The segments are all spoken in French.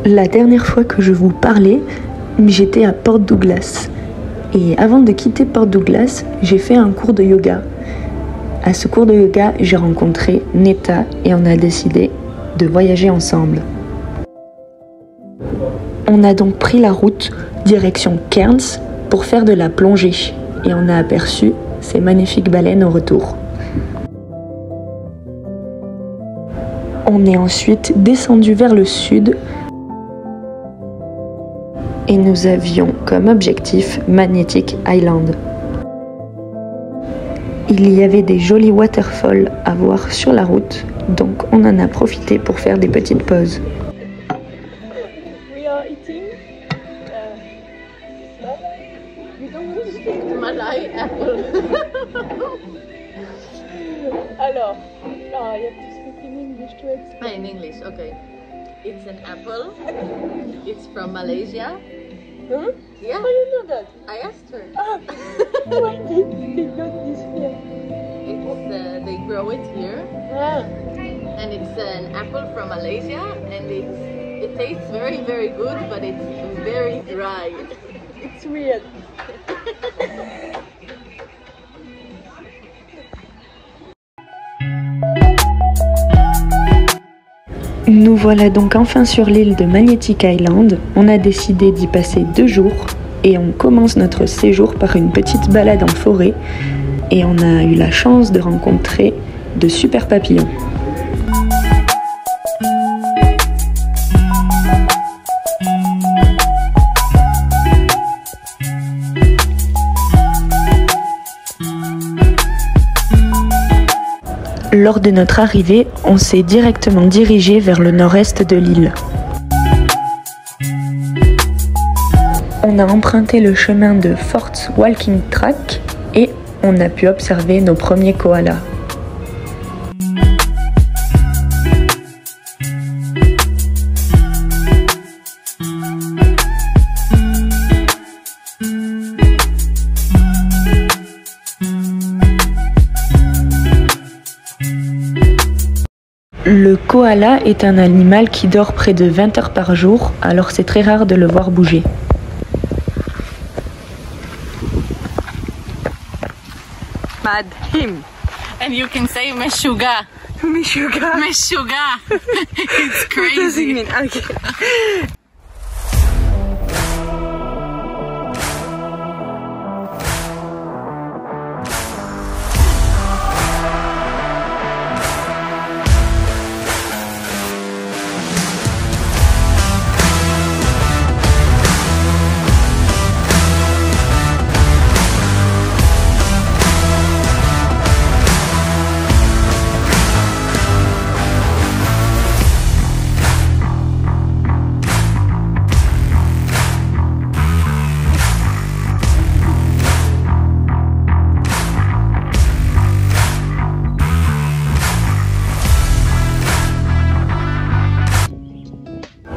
La dernière fois que je vous parlais, j'étais à Port Douglas. Et avant de quitter Port Douglas, j'ai fait un cours de yoga. À ce cours de yoga, j'ai rencontré Neta et on a décidé de voyager ensemble. On a donc pris la route direction Cairns pour faire de la plongée et on a aperçu ces magnifiques baleines au retour. On est ensuite descendu vers le sud et nous avions comme objectif Magnetic Island. Il y avait des jolis waterfalls à voir sur la route, donc on en a profité pour faire des petites pauses. We are eating Malay apple. Alors, you have to speak in English to explain. In English, okay. It's an apple. It's from Malaysia. Huh? Yeah. Oh, you know that? I asked her. Ah, why did they got this here? It's they grow it here, Ah, and it's an apple from Malaysia, and it tastes very very good, but it's very dry. it's weird. Nous voilà donc enfin sur l'île de Magnetic Island. On a décidé d'y passer 2 jours et on commence notre séjour par une petite balade en forêt et on a eu la chance de rencontrer de super papillons. Lors de notre arrivée, on s'est directement dirigé vers le nord-est de l'île. On a emprunté le chemin de Fort's Walking Track et on a pu observer nos premiers koalas. Le koala est un animal qui dort près de 20 heures par jour, alors c'est très rare de le voir bouger. Mad him. And you can say meshuga. Mishuga. Meshuga. It's What does it crazy. mean? Okay.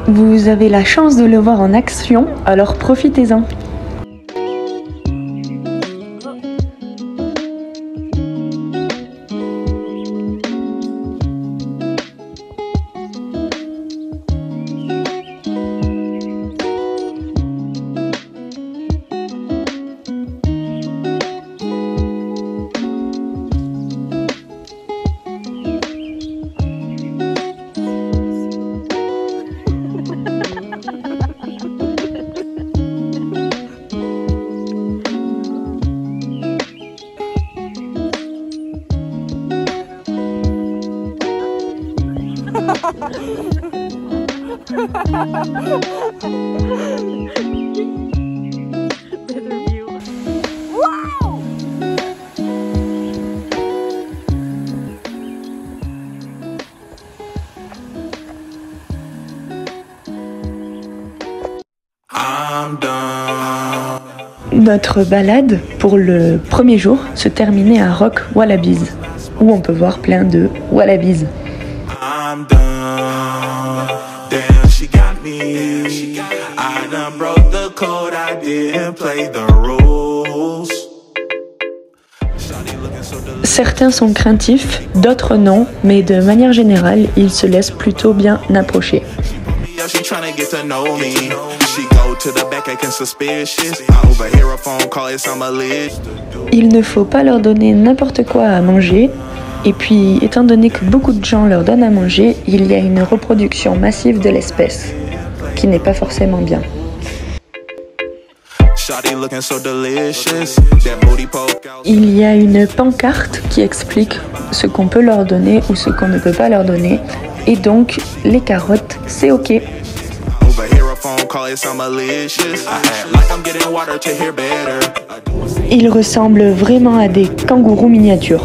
Vous avez la chance de le voir en action, alors profitez-en. Better view. Wow! Notre balade pour le premier jour se terminait à Rock Wallabies, où on peut voir plein de wallabies. I'm done. Damn, she got me. I done broke the code. I didn't play the rules. Shawty looking so delicious. Certains sont craintifs, d'autres non, mais de manière générale, ils se laissent plutôt bien approcher. Il ne faut pas leur donner n'importe quoi à manger, et puis étant donné que beaucoup de gens leur donnent à manger, il y a une reproduction massive de l'espèce, qui n'est pas forcément bien. Il y a une pancarte qui explique ce qu'on peut leur donner ou ce qu'on ne peut pas leur donner, et donc les carottes, c'est ok. Ils ressemblent vraiment à des kangourous miniatures.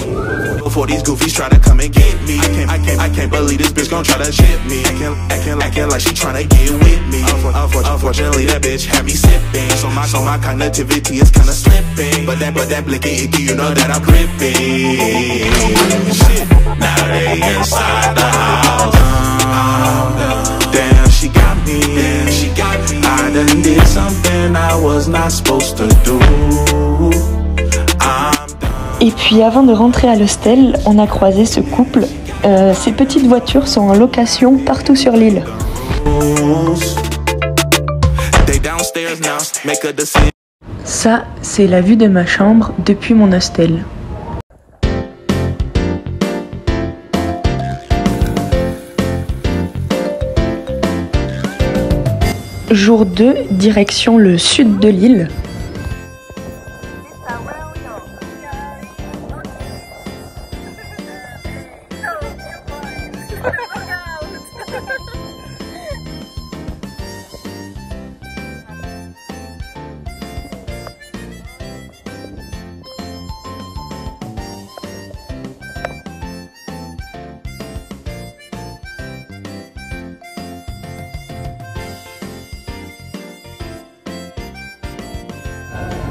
Et puis avant de rentrer à l'hostel, on a croisé ce couple. Ces petites voitures sont en location partout sur l'île. Ça, c'est la vue de ma chambre depuis mon hostel. Jour 2, direction le sud de l'île.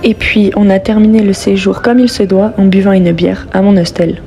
Et puis, on a terminé le séjour comme il se doit en buvant une bière à mon hostel.